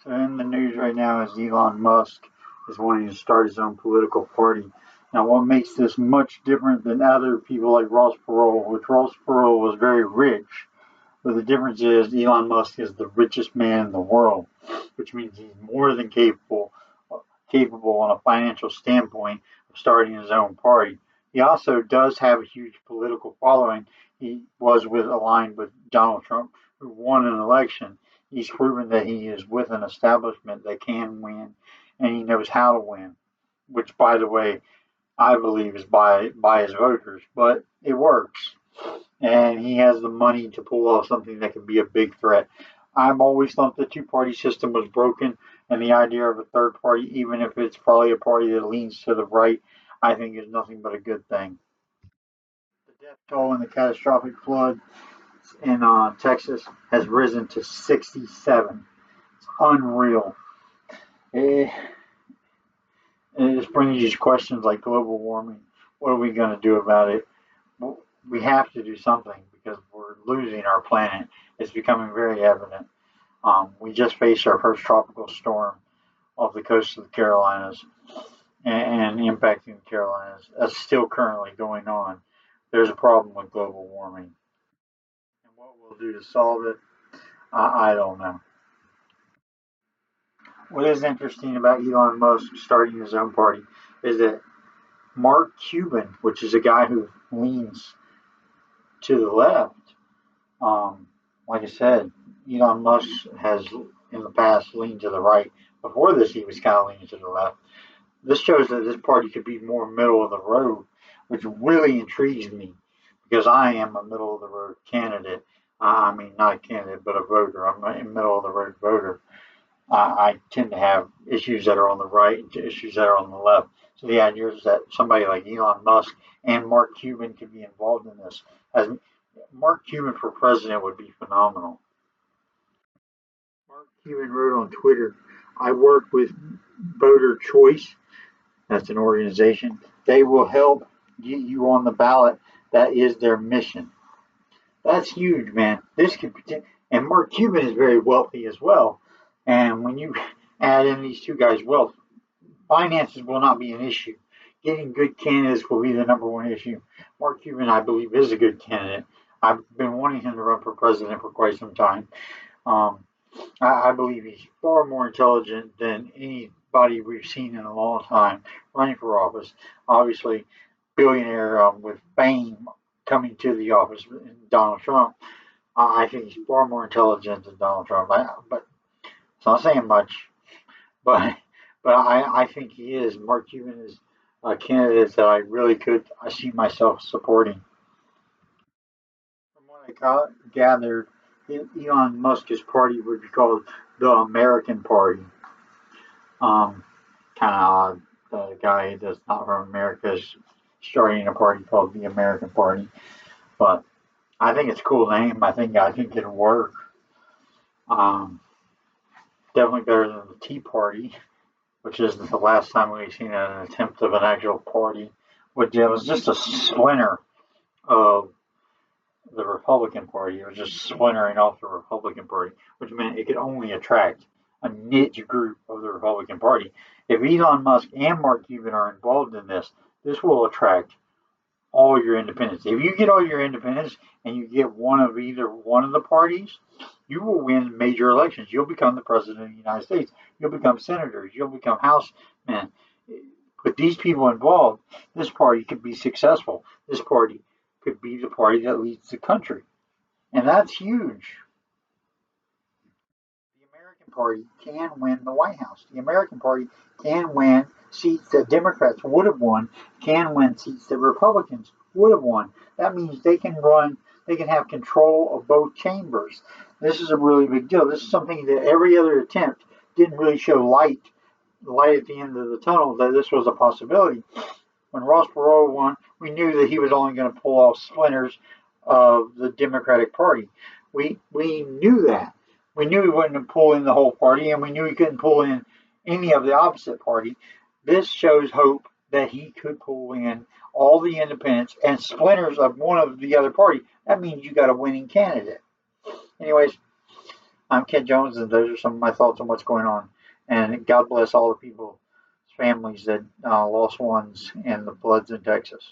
So in the news right now is Elon Musk is wanting to start his own political party. Now, what makes this much different than other people like Ross Perot, which Ross Perot was very rich, but the difference is Elon Musk is the richest man in the world, which means he's more than capable on a financial standpoint of starting his own party. He also does have a huge political following. He was aligned with Donald Trump, who won an election. He's proven that he is with an establishment that can win, and he knows how to win. Which, by the way, I believe is by his voters, but it works, and he has the money to pull off something that can be a big threat. I've always thought the two-party system was broken, and the idea of a third party, even if it's probably a party that leans to the right, I think is nothing but a good thing. The death toll in the catastrophic flood in Texas has risen to 67. It's unreal. It, it just brings you questions like global warming. What are we going to do about it? Well, we have to do something because we're losing our planet. It's becoming very evident. We just faced our first tropical storm off the coast of the Carolinas and impacting the Carolinas. That's still currently going on. There's a problem with global warming. And what we'll do to solve it, I don't know. What is interesting about Elon Musk starting his own party is that Mark Cuban, which is a guy who leans to the left, like I said, Elon Musk has in the past leaned to the right. Before this, he was kind of leaning to the left. This shows that this party could be more middle of the road, which really intrigues me because I am a middle of the road candidate. I mean, not a candidate, but a voter. I'm a middle of the road voter. I tend to have issues that are on the right and issues that are on the left. So the idea is that somebody like Elon Musk and Mark Cuban could be involved in this. As Mark Cuban for president would be phenomenal. Mark Cuban wrote on Twitter, "I work with Voter Choice. That's an organization. They will help get you on the ballot. That is their mission." That's huge, man. This could and Mark Cuban is very wealthy as well. And when you add in these two guys' wealth, finances will not be an issue. Getting good candidates will be the number one issue. Mark Cuban, I believe, is a good candidate. I've been wanting him to run for president for quite some time. Um, I believe he's far more intelligent than anybody we've seen in a long time running for office. Obviously, billionaire with fame coming to the office, Donald Trump. I think he's far more intelligent than Donald Trump. But it's not saying much. But I think he is. Mark Cuban is a candidate that I really I see myself supporting. From what I gathered, Elon Musk's party would be called the American Party. Kind of odd. The guy that's not from America is starting a party called the American Party, but I think it's a cool name. I think it'll work. Um, Definitely better than the Tea Party, which is the last time we've seen an attempt of an actual party, which it was just a splinter of the Republican Party. It was just splintering off the Republican Party, which meant it could only attract a niche group of the Republican Party. If Elon Musk and Mark Cuban are involved in this will attract all your independents. If you get all your independents and you get one of either one of the parties, you will win major elections. You'll become the president of the United States. You'll become senators. You'll become housemen. With these people involved, this party could be successful. This party could be the party that leads the country. And that's huge. The American Party can win the White House. The American Party can win seats that Democrats would have won, can win seats that Republicans would have won. That means they can have control of both chambers. This is a really big deal. This is something that every other attempt didn't really show light at the end of the tunnel that this was a possibility. When Ross Perot won, we knew that he was only going to pull off splinters of the Democratic Party. We knew that. We knew he wouldn't pull in the whole party, and we knew he couldn't pull in any of the opposite party. This shows hope that he could pull in all the independents and splinters of one of the other party. That means you got a winning candidate. Anyways, I'm Ken Jones, and those are some of my thoughts on what's going on. And God bless all the people, families that lost ones in the floods in Texas.